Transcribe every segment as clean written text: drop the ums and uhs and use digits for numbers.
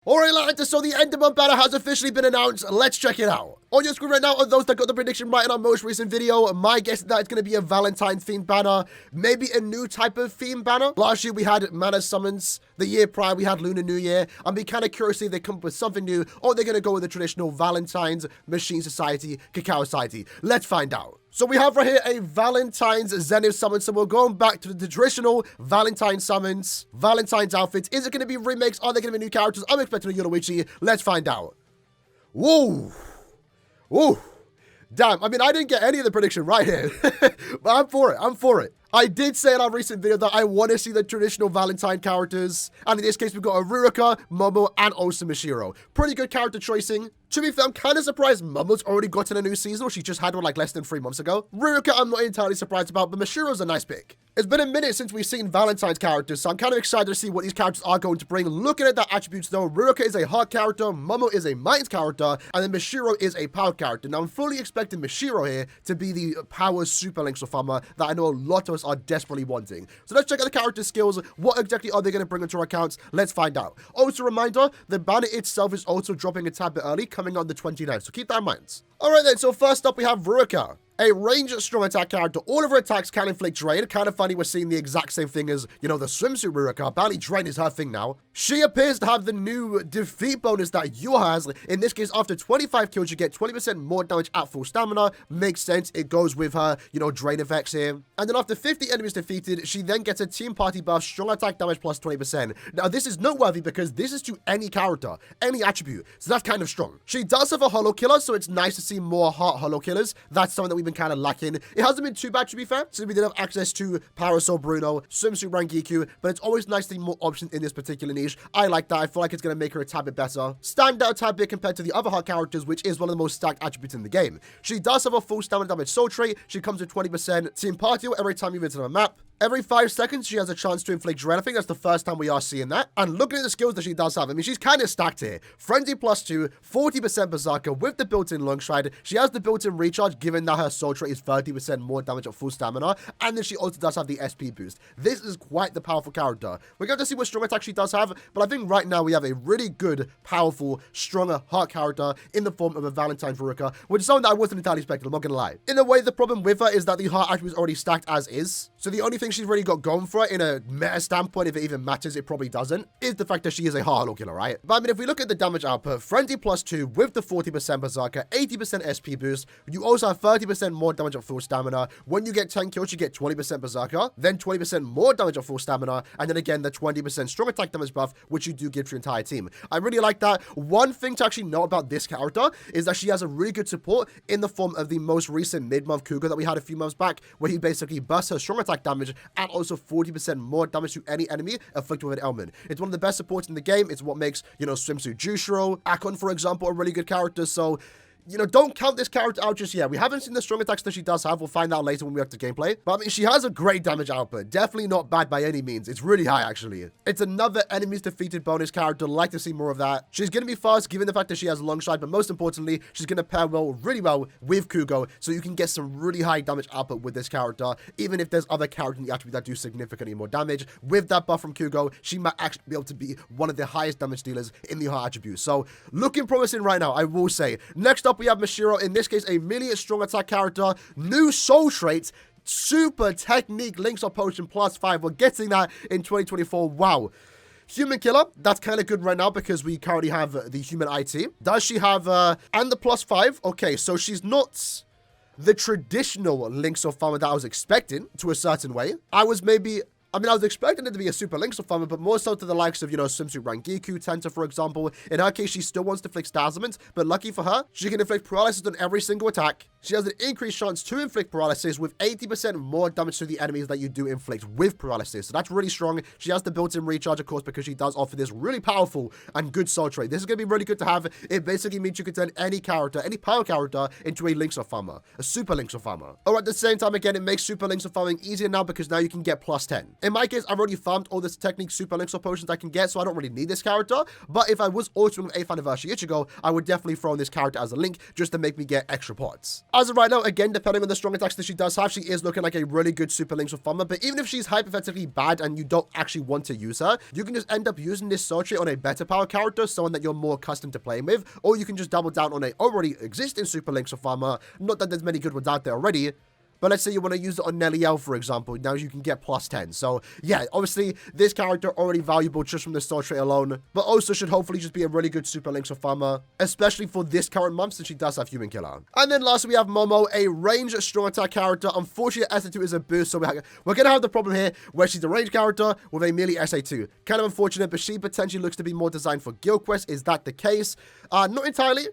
Alright, lads, so the end of month banner has officially been announced. Let's check it out. On your screen right now are those that got the prediction right in our most recent video. My guess is that it's going to be a Valentine themed banner, maybe a new type of theme banner. Last year we had Mana Summons. The year prior we had Lunar New Year. I'm be kind of curious if they come up with something new or they're going to go with the traditional Valentine's, Machine Society, Cacao Society. Let's find out. So we have right here a Valentine's Zenith summon. So we're going back to the traditional Valentine summons, Valentine's outfits. Is it going to be remakes? Are they going to be new characters? I'm expecting a Yoruichi. Let's find out. Whoa. Whoa. Damn. I mean, I didn't get any of the prediction right here. But I'm for it. I'm for it. I did say in our recent video that I want to see the traditional Valentine characters. And in this case, we've got a Riruka, Momo, and also Mashiro. Pretty good character choicing. To be fair, I'm kind of surprised Momo's already gotten a new season, or she just had one like less than 3 months ago. Riruka, I'm not entirely surprised about, but Mashiro's a nice pick. It's been a minute since we've seen Valentine's characters, so I'm kind of excited to see what these characters are going to bring. Looking at their attributes though, Riruka is a heart character, Momo is a mind character, and then Mashiro is a power character. Now, I'm fully expecting Mashiro here to be the power super Link's farmer that I know a lot of us are desperately wanting. So let's check out the character skills. What exactly are they going to bring into our accounts? Let's find out. Also, a reminder, the banner itself is also dropping a tad bit early, coming on the 29th, so keep that in mind. Alright then, so first up we have Riruka. A ranged strong attack character. All of her attacks can inflict drain. Kind of funny we're seeing the exact same thing as, you know, the swimsuit Riruka. Apparently drain is her thing now. She appears to have the new defeat bonus that Yu has. In this case, after 25 kills, you get 20% more damage at full stamina. Makes sense. It goes with her, you know, drain effects here. And then after 50 enemies defeated, she then gets a team party buff, strong attack damage plus 20%. Now, this is noteworthy because this is to any character, any attribute. So that's kind of strong. She does have a holo killer, so it's nice to see more heart holo killers. That's something that we've been kind of lacking. It hasn't been too bad, to be fair, since we did have access to Parasol Bruno, Swimsuit Rangiku, but it's always nice to see more options in this particular niche. I like that. I feel like it's going to make her a tad bit better. Stand out a tad bit compared to the other heart characters, which is one of the most stacked attributes in the game. She does have a full stamina damage soul trait. She comes with 20% team party every time you visit the map. Every 5 seconds, she has a chance to inflict drain. I think that's the first time we are seeing that. And looking at the skills that she does have, I mean, she's kind of stacked here. Frenzy +2, 40% Berserker with the built-in Long Stride. She has the built-in Recharge, given that her soul trait is 30% more damage at full stamina. And then she also does have the SP boost. This is quite the powerful character. We're going to see what strong attack she does have, but I think right now we have a really good, powerful, stronger heart character in the form of a Valentine Riruka, which is something that I wasn't entirely expecting, I'm not going to lie. In a way, the problem with her is that the heart attribute is already stacked as is. So the only thing she's really got going for her in a meta standpoint, if it even matters, it probably doesn't, is the fact that she is a heart killer, right? But I mean, if we look at the damage output, Frenzy +2 with the 40% Berserker, 80% SP boost, you also have 30% more damage at full stamina. When you get 10 kills, you get 20% Berserker, then 20% more damage at full stamina, and then again, the 20% strong attack damage buff, which you do give to your entire team. I really like that. One thing to actually know about this character is that she has a really good support in the form of the most recent mid-month Cougar that we had a few months back, where he basically bursts her strong attack damage and also 40% more damage to any enemy afflicted with an ailment. It's one of the best supports in the game. It's what makes, you know, Swimsuit Jushiro, Akon, for example, a really good character. So, you know, don't count this character out just yet. We haven't seen the strong attacks that she does have. We'll find out later when we have to gameplay. But I mean, she has a great damage output. Definitely not bad by any means. It's really high, actually. It's another enemies defeated bonus character. Like to see more of that. She's going to be fast, given the fact that she has long stride. But most importantly, she's going to pair well, really well with Kugo. So you can get some really high damage output with this character. Even if there's other characters in the attribute that do significantly more damage. With that buff from Kugo, she might actually be able to be one of the highest damage dealers in the heart attribute. So looking promising right now, I will say. Next up, we have Mashiro, in this case a melee strong attack character, new soul traits, super technique, links of potion +5. We're getting that in 2024. Wow. Human killer, that's kind of good right now because we currently have the human IT. Does she have and the +5? Okay, so she's not the traditional links of farmer that I was expecting to a certain way. I was expecting it to be a super links of farmer, but more so to the likes of, you know, Swimsuit Rangiku, Tenta, for example. In her case, she still wants to inflict dazzlement, but lucky for her, she can inflict paralysis on every single attack. She has an increased chance to inflict paralysis with 80% more damage to the enemies that you do inflict with paralysis. So that's really strong. She has the built-in recharge, of course, because she does offer this really powerful and good soul trait. This is going to be really good to have. It basically means you can turn any character, any power character, into a links of farmer, a super links of farmer. Or at the same time, again, it makes super links of farming easier now because now you can get +10. In my case, I've already farmed all this technique super links of potions I can get, so I don't really need this character. But if I was altering with 8th anniversary Ichigo, I would definitely throw in this character as a link just to make me get extra pots. As of right now, again, depending on the strong attacks that she does have, she is looking like a really good Super Lynx with Farmer. But even if she's hypothetically bad and you don't actually want to use her, you can just end up using this soul trait on a better power character, someone that you're more accustomed to playing with, or you can just double down on a already existing Super Lynx with Farmer. Not that there's many good ones out there already, but let's say you want to use it on Nelliel, for example. Now you can get plus 10. So, yeah, obviously, this character already valuable just from the soul trait alone, but also should hopefully just be a really good Super Lynx or Farmer, especially for this current month since she does have Human Killer. And then lastly, we have Momo, a range strong attack character. Unfortunately, SA2 is a boost, so we're going to have the problem here where she's a range character with a melee SA2. Kind of unfortunate, but she potentially looks to be more designed for Guild Quest. Is that the case? Not entirely.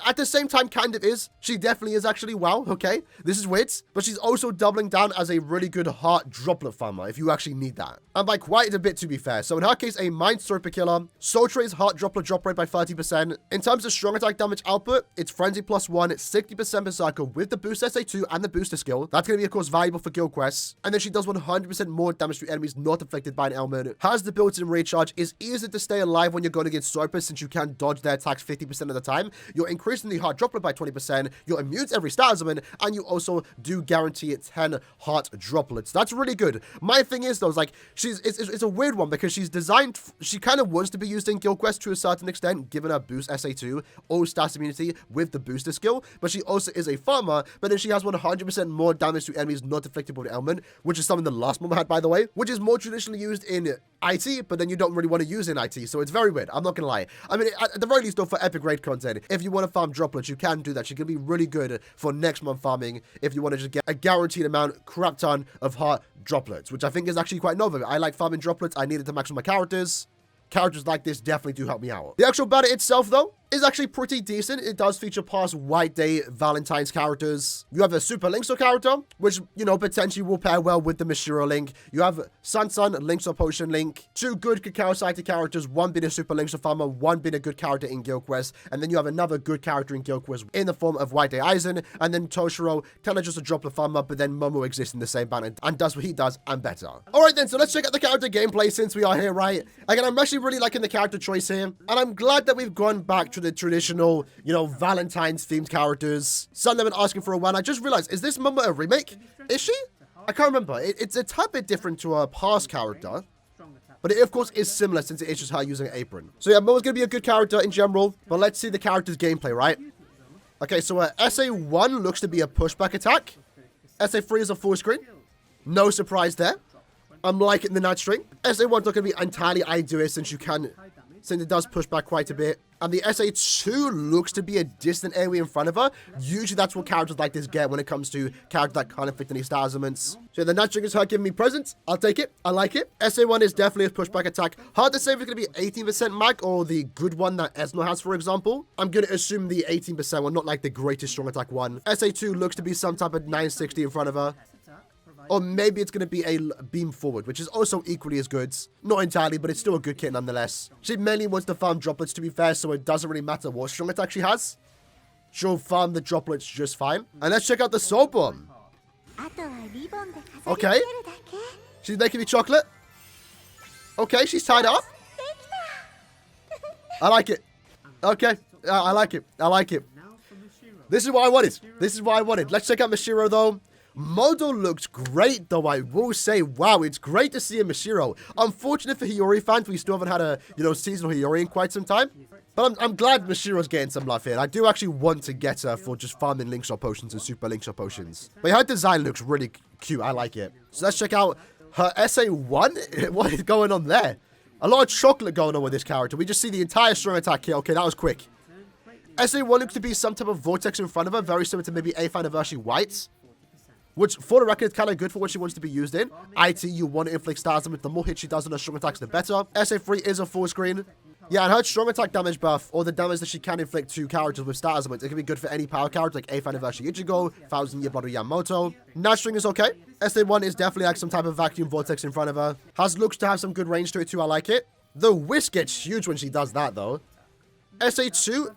At the same time, kind of is. She definitely is actually. Wow, okay. This is weird. But she's also doubling down as a really good heart droplet farmer if you actually need that. And by quite a bit, to be fair. So in her case, a Mind Serpent Killer. Soul Trait's heart droplet drop rate by 30%. In terms of strong attack damage output, it's Frenzy plus 1, 60% Berserker with the boost SA2 and the booster skill. That's going to be, of course, valuable for guild quests. And then she does 100% more damage to enemies not affected by an ailment. Has the built-in recharge. Is easy to stay alive when you're going against Serpents since you can dodge their attacks 50% of the time. You're increasing the heart droplet by 20%, you're immune to every statusman, and you also do guarantee 10 heart droplets. That's really good. My thing is, though, is like, it's a weird one because she's designed, she kind of wants to be used in Guild Quest to a certain extent, given her boost SA2, all status immunity with the booster skill, but she also is a farmer, but then she has 100% more damage to enemies not afflicted by the ailment, which is something the last Momo had, by the way, which is more traditionally used in IT, but then you don't really want to use it in IT, so it's very weird. I'm not gonna lie. I mean, at the very least, though, for epic raid content, if you want to farm droplets, you can do that. She can be really good for next month farming if you want to just get a guaranteed amount, crap ton of heart droplets, which I think is actually quite novel. I like farming droplets. I needed to max my characters. Characters like this definitely do help me out. The actual banner itself, though, is actually pretty decent. It does feature past White Day Valentine's characters. You have a Super Linkso character, which, you know, potentially will pair well with the Mashiro Link. You have Sun Linkso Potion Link. Two good Cacao Sighted characters, one being a Super Linkso farmer, one being a good character in Guild Quest. And then you have another good character in Guild Quest in the form of White Day Aizen. And then Toshiro, kind of just a droplet farmer, but then Momo exists in the same banner and does what he does and better. Alright then, so let's check out the character gameplay since we are here, right? Again, I'm actually really liking the character choice here. And I'm glad that we've gone back to the traditional, you know, Valentine's themed characters. Some have been asking for a while. I just realized, is this Momo a remake? Is she? I can't remember. It's a tad bit different to a past character. But it, of course, is similar since it is just her using an apron. So yeah, Momo's going to be a good character in general. But let's see the character's gameplay, right? Okay, so SA1 looks to be a pushback attack. SA3 is a full screen. No surprise there. I'm liking the night string. SA1's not going to be entirely ideal since it does push back quite a bit. And the SA2 looks to be a distant area in front of her. Usually that's what characters like this get when it comes to characters that can't inflict any star elements. So the night string is her giving me presents. I'll take it. I like it. SA1 is definitely a pushback attack. Hard to say if it's going to be 18% mag or the good one that Esno has, for example. I'm going to assume the 18% one, not like the greatest strong attack one. SA2 looks to be some type of 960 in front of her. Or maybe it's going to be a beam forward, which is also equally as good. Not entirely, but it's still a good kit nonetheless. She mainly wants to farm droplets, to be fair, so it doesn't really matter what strong attack she has. She'll farm the droplets just fine. And let's check out the Soul Bomb. Okay. She's making me chocolate. Okay, she's tied up. I like it. Okay, I like it. I like it. This is what I wanted. This is what I wanted. Let's check out Mashiro, though. Modo looks great, though, I will say. Wow, it's great to see a Mashiro. Unfortunate for Hiyori fans, we still haven't had a, you know, seasonal Hiyori in quite some time. But I'm glad Mashiro's getting some love here. I do actually want to get her for just farming Linkshot potions and super Linkshot potions. But her design looks really cute. I like it. So let's check out her SA1. What is going on there? A lot of chocolate going on with this character. We just see the entire strong attack here. Okay, that was quick. SA1 looks to be some type of vortex in front of her, very similar to maybe 8th Anniversary White. Which, for the record, is kind of good for what she wants to be used in. IT, you want to inflict stars, and the more hits she does on her strong attacks, the better. SA3 is a full screen. Yeah, and her strong attack damage buff, or the damage that she can inflict to characters with stars, it can be good for any power character, like 8th Anniversary Ichigo, 1000 Year Blood Yamamoto. Night String is okay. SA1 is definitely like some type of vacuum vortex in front of her. Looks to have some good range to it too, I like it. The whisk gets huge when she does that, though. SA2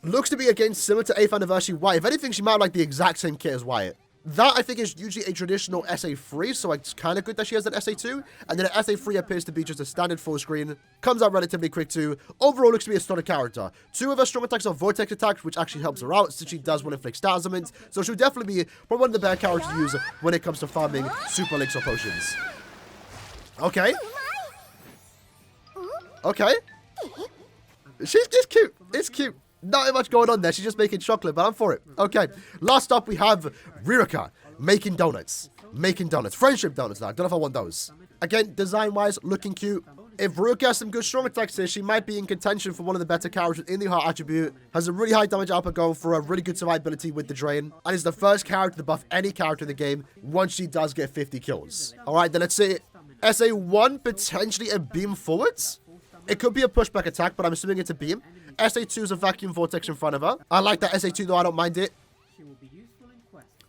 looks to be, again, similar to 8th Anniversary Wyatt. If anything, she might have like the exact same kit as Wyatt. That, I think, is usually a traditional SA3, so it's kind of good that she has an SA2. And then an SA3 appears to be just a standard full screen. Comes out relatively quick, too. Overall, looks to be a stunning character. 2 of her strong attacks are Vortex attacks, which actually helps her out, since she does want to inflict stat ailments. So she'll definitely be probably one of the better characters to use when it comes to farming super links or potions. Okay. Okay. She's cute. It's cute. Not much going on there. She's just making chocolate, but I'm for it. Okay. Last up, we have Riruka. Making donuts. Making donuts. Friendship donuts now. I don't know if I want those. Again, design-wise, looking cute. If Riruka has some good strong attacks here, she might be in contention for one of the better characters in the heart attribute. Has a really high damage output going for a really good survivability with the drain. And is the first character to buff any character in the game once she does get 50 kills. Alright, then let's see. SA1, potentially a beam forwards. It could be a pushback attack, but I'm assuming it's a beam. SA2 is a vacuum vortex in front of her. I like that SA2 though, I don't mind it.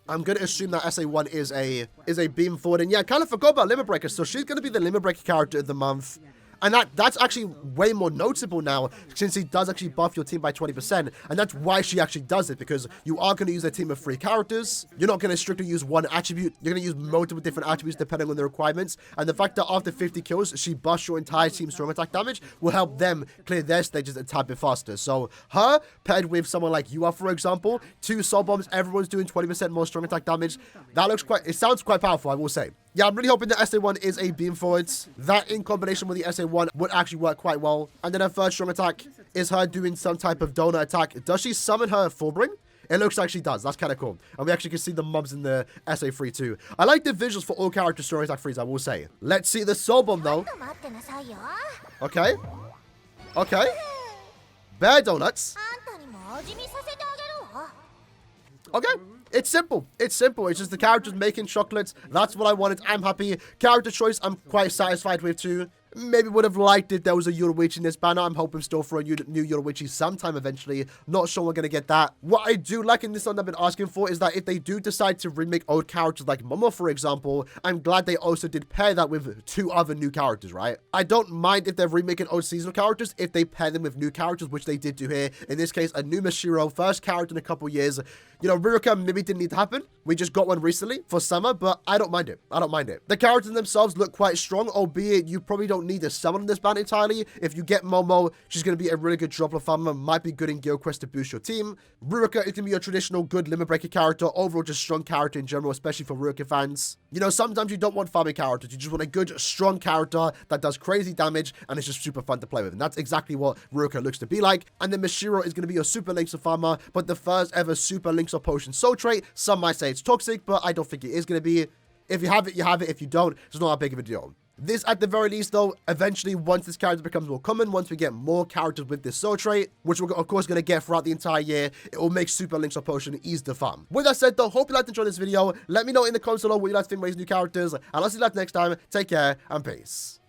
I'm going to assume that SA1 is a beam forward. And yeah, I kind of forgot about Limit Breaker. So she's going to be the Limit Breaker character of the month. And that's actually way more noticeable now, since he does actually buff your team by 20%. And that's why she actually does it, because you are going to use a team of 3 characters. You're not going to strictly use one attribute. You're going to use multiple different attributes depending on the requirements. And the fact that after 50 kills, she buffs your entire team's strong attack damage will help them clear their stages a tad bit faster. So her, paired with someone like you are, for example, 2 soul bombs, everyone's doing 20% more strong attack damage. That looks it sounds quite powerful, I will say. Yeah, I'm really hoping that SA1 is a beam forwards. That in combination with the SA1 would actually work quite well. And then her first strong attack is her doing some type of donut attack. Does she summon her Fullbring? It looks like she does. That's kind of cool. And we actually can see the mobs in the SA3 too. I like the visuals for all character strong attack freeze, I will say. Let's see the soul bomb though. Okay. Okay. Bear donuts. Okay. It's simple. It's simple. It's just the characters making chocolates. That's what I wanted. I'm happy. Character choice, I'm quite satisfied with too. Maybe would have liked if there was a Yoruichi in this banner. I'm hoping still for a new Yoruichi sometime eventually. Not sure we're going to get that. What I do like in this one I've been asking for is that if they do decide to remake old characters like Momo, for example, I'm glad they also did pair that with 2 other new characters, right? I don't mind if they're remaking old seasonal characters if they pair them with new characters, which they did do here. In this case, a new Mashiro, first character in a couple years. You know, Riruka maybe didn't need to happen. We just got one recently for summer, but I don't mind it. I don't mind it. The characters themselves look quite strong, albeit you probably don't need to summon this banner entirely. If you get Momo, she's going to be a really good dropper farmer, might be good in Guild Quest to boost your team. Riruka is going to be your traditional good Limit Breaker character, overall just strong character in general, especially for Riruka fans. You know, sometimes you don't want farming characters, you just want a good, strong character that does crazy damage, and it's just super fun to play with. And that's exactly what Riruka looks to be like. And then Mashiro is going to be your super links of farmer, but the first ever super links of potion soul trait. Some might say it's toxic, but I don't think it is going to be. If you have it, you have it. If you don't, it's not that big of a deal. This, at the very least, though, eventually, once this character becomes more common, once we get more characters with this soul trait, which we're, of course, going to get throughout the entire year, it will make Super Links of Potion easy to farm. With that said, though, hope you liked and enjoyed this video. Let me know in the comments below what you like to think about these new characters, and I'll see you guys next time. Take care, and peace.